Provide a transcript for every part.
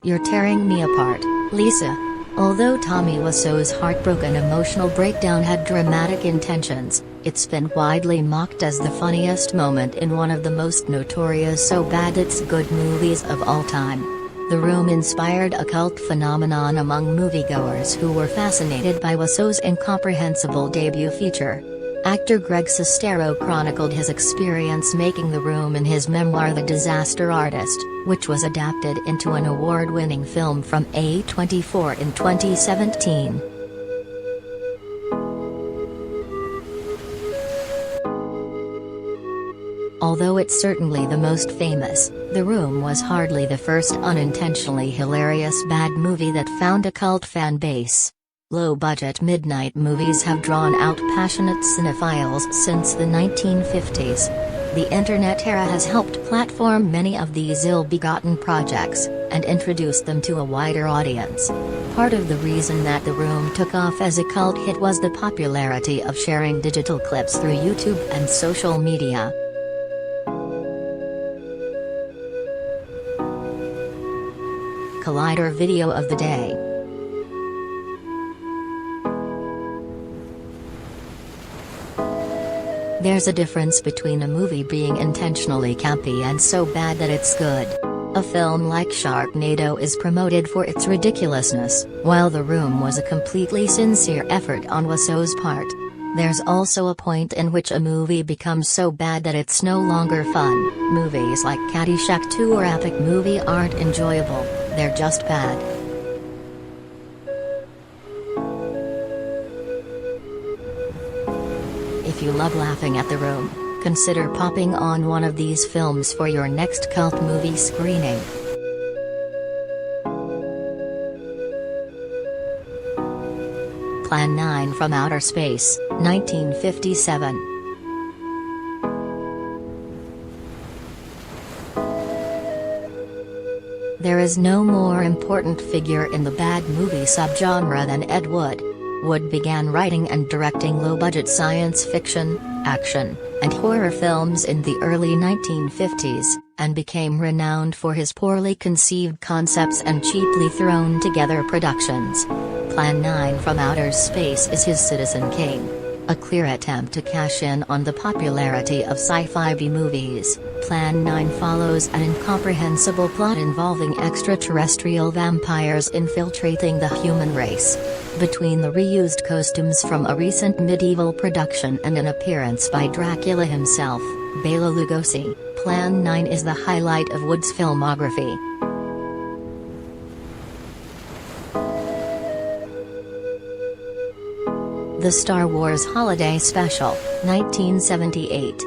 You're tearing me apart, Lisa. Although Tommy Wiseau's heartbroken emotional breakdown had dramatic intentions, it's been widely mocked as the funniest moment in one of the most notorious so bad it's good movies of all time. The Room inspired a cult phenomenon among moviegoers who were fascinated by Wiseau's incomprehensible debut feature. Actor Greg Sestero chronicled his experience making The Room in his memoir The Disaster Artist, which was adapted into an award-winning film from A24 in 2017. Although it's certainly the most famous, The Room was hardly the first unintentionally hilarious bad movie that found a cult fan base. Low-budget midnight movies have drawn out passionate cinephiles since the 1950s. The internet era has helped platform many of these ill-begotten projects, and introduce them to a wider audience. Part of the reason that The Room took off as a cult hit was the popularity of sharing digital clips through YouTube and social media. Collider video of the day. There's a difference between a movie being intentionally campy and so bad that it's good. A film like Sharknado is promoted for its ridiculousness, while The Room was a completely sincere effort on Wiseau's part. There's also a point in which a movie becomes so bad that it's no longer fun. Movies like Caddyshack 2 or Epic Movie aren't enjoyable, they're just bad. If you love laughing at The Room, consider popping on one of these films for your next cult movie screening. Plan 9 from Outer Space, 1957. There is no more important figure in the bad movie subgenre than Ed Wood. Wood began writing and directing low-budget science fiction, action, and horror films in the early 1950s, and became renowned for his poorly conceived concepts and cheaply thrown-together productions. Plan 9 from Outer Space is his Citizen Kane, a clear attempt to cash in on the popularity of sci-fi B-movies. Plan 9 follows an incomprehensible plot involving extraterrestrial vampires infiltrating the human race. Between the reused costumes from a recent medieval production and an appearance by Dracula himself, Bela Lugosi, Plan 9 is the highlight of Wood's filmography. The Star Wars Holiday Special, 1978.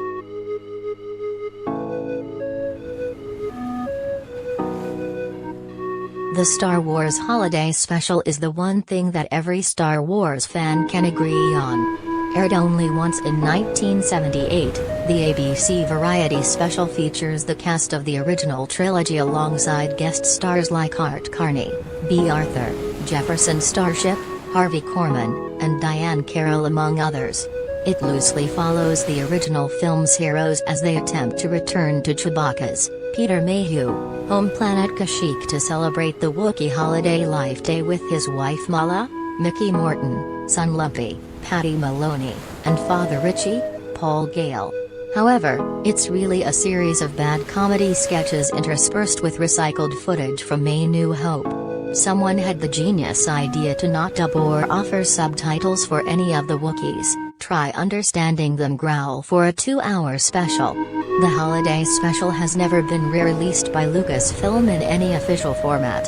The Star Wars Holiday Special is the one thing that every Star Wars fan can agree on. Aired only once in 1978, the ABC Variety Special features the cast of the original trilogy alongside guest stars like Art Carney, B. Arthur, Jefferson Starship, Harvey Korman, and Diane Carroll among others. It loosely follows the original film's heroes as they attempt to return to Chewbacca's, Peter Mayhew, home planet Kashyyyk to celebrate the Wookiee holiday Life Day with his wife Mala, Mickey Morton, son Lumpy, Patty Maloney, and father Richie, Paul Gale. However, it's really a series of bad comedy sketches interspersed with recycled footage from A New Hope. Someone had the genius idea to not dub or offer subtitles for any of the Wookiees. Try understanding them growl for a 2-hour special. The holiday special has never been re-released by Lucasfilm in any official format.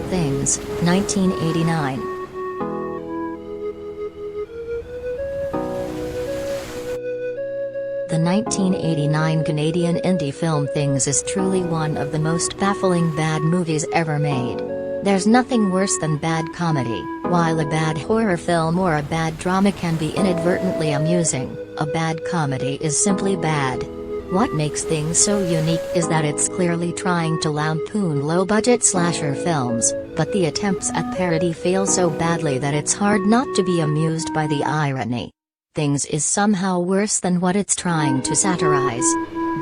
Things, 1989. The 1989 Canadian indie film Things is truly one of the most baffling bad movies ever made. There's nothing worse than bad comedy. While a bad horror film or a bad drama can be inadvertently amusing, a bad comedy is simply bad. What makes Things so unique is that it's clearly trying to lampoon low-budget slasher films, but the attempts at parody fail so badly that it's hard not to be amused by the irony. things is somehow worse than what it's trying to satirize.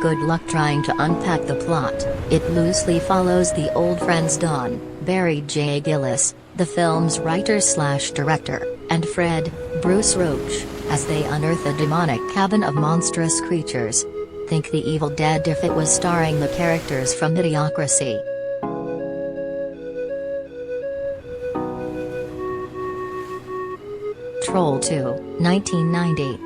Good luck trying to unpack the plot. It loosely follows the old friends Don, Barry J. Gillis, the film's writer/director, and Fred, Bruce Roach, as they unearth a demonic cabin of monstrous creatures. Think The Evil Dead if it was starring the characters from Idiocracy. Troll 2, 1990.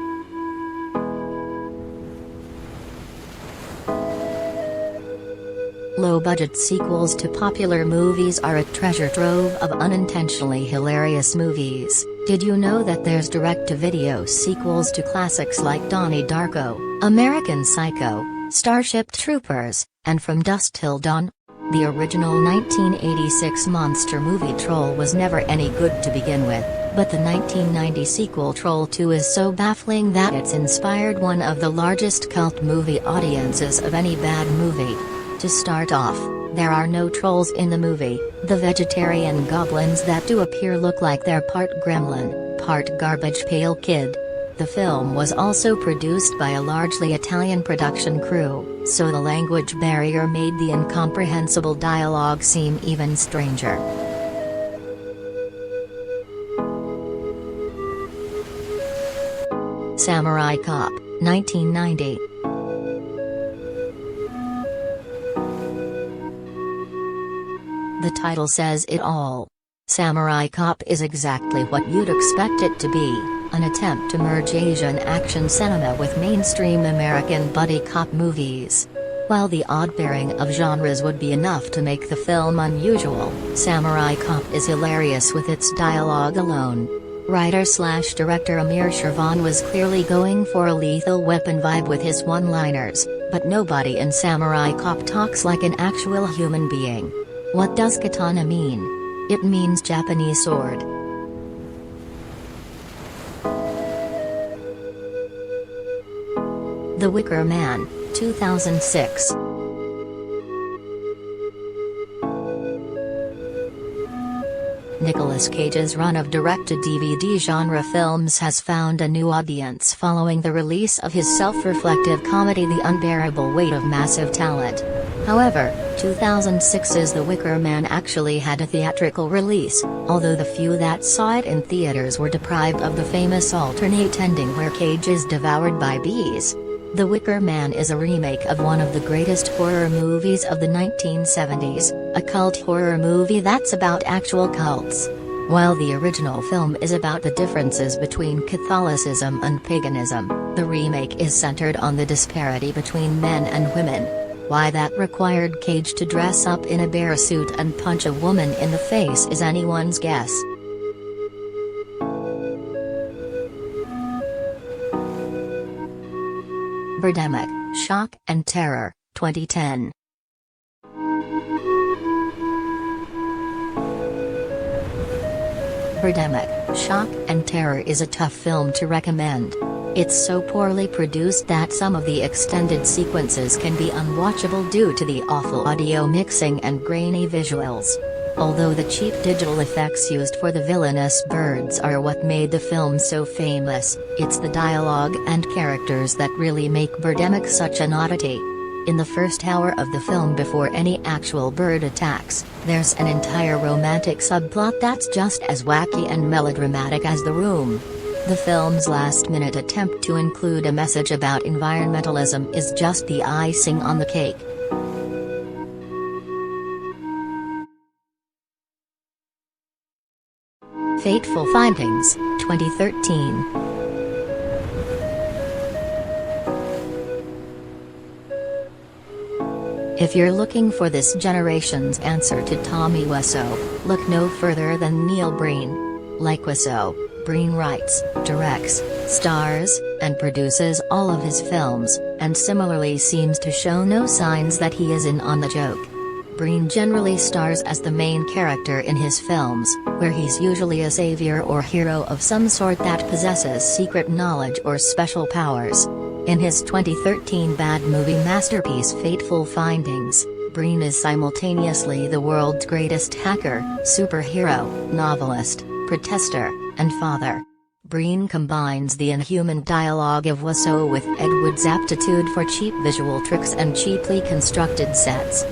Low-budget sequels to popular movies are a treasure trove of unintentionally hilarious movies. Did you know that there's direct-to-video sequels to classics like Donnie Darko, American Psycho, Starship Troopers, and From Dusk Till Dawn? The original 1986 monster movie Troll was never any good to begin with, but the 1990 sequel Troll 2 is so baffling that it's inspired one of the largest cult movie audiences of any bad movie. To start off, there are no trolls in the movie. The vegetarian goblins that do appear look like they're part gremlin, part garbage pail kid. The film was also produced by a largely Italian production crew, so the language barrier made the incomprehensible dialogue seem even stranger. Samurai Cop, 1990. The title says it all. Samurai Cop is exactly what you'd expect it to be, an attempt to merge Asian action cinema with mainstream American buddy cop movies. While the odd pairing of genres would be enough to make the film unusual, Samurai Cop is hilarious with its dialogue alone. Writer/director Amir Shervan was clearly going for a Lethal Weapon vibe with his one-liners, but nobody in Samurai Cop talks like an actual human being. What does katana mean? It means Japanese sword. The Wicker Man, 2006. Nicolas Cage's run of direct-to-DVD genre films has found a new audience following the release of his self-reflective comedy The Unbearable Weight of Massive Talent. However, 2006's The Wicker Man actually had a theatrical release, although the few that saw it in theaters were deprived of the famous alternate ending where Cage is devoured by bees. The Wicker Man is a remake of one of the greatest horror movies of the 1970s, a cult horror movie that's about actual cults. While the original film is about the differences between Catholicism and paganism, the remake is centered on the disparity between men and women. Why that required Cage to dress up in a bear suit and punch a woman in the face is anyone's guess. Birdemic, Shock and Terror, 2010. Birdemic, Shock and Terror is a tough film to recommend. It's so poorly produced that some of the extended sequences can be unwatchable due to the awful audio mixing and grainy visuals. Although the cheap digital effects used for the villainous birds are what made the film so famous, it's the dialogue and characters that really make Birdemic such an oddity. In the first hour of the film before any actual bird attacks, there's an entire romantic subplot that's just as wacky and melodramatic as The Room. The film's last-minute attempt to include a message about environmentalism is just the icing on the cake. Fateful Findings, 2013. If you're looking for this generation's answer to Tommy Wiseau, look no further than Neil Breen. Like Wiseau, Breen writes, directs, stars, and produces all of his films, and similarly seems to show no signs that he is in on the joke. Breen generally stars as the main character in his films, where he's usually a savior or hero of some sort that possesses secret knowledge or special powers. In his 2013 bad movie masterpiece Fateful Findings, Breen is simultaneously the world's greatest hacker, superhero, novelist, protester, and father. Breen combines the inhuman dialogue of Wiseau with Edward's aptitude for cheap visual tricks and cheaply constructed sets.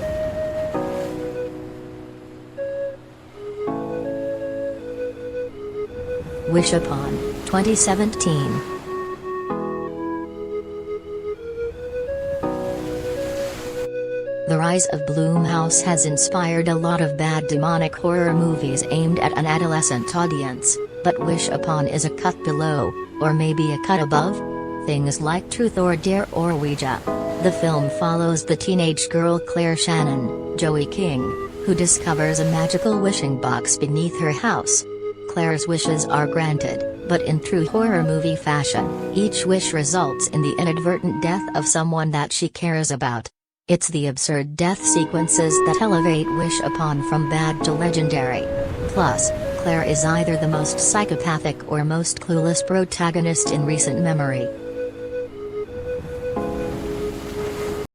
Wish Upon, 2017. The rise of Blumhouse has inspired a lot of bad demonic horror movies aimed at an adolescent audience, but Wish Upon is a cut below, or maybe a cut above? Things like Truth or Dare or Ouija. The film follows the teenage girl Claire Shannon, Joey King, who discovers a magical wishing box beneath her house. Claire's wishes are granted, but in true horror movie fashion, each wish results in the inadvertent death of someone that she cares about. It's the absurd death sequences that elevate Wish Upon from bad to legendary. Plus, Claire is either the most psychopathic or most clueless protagonist in recent memory.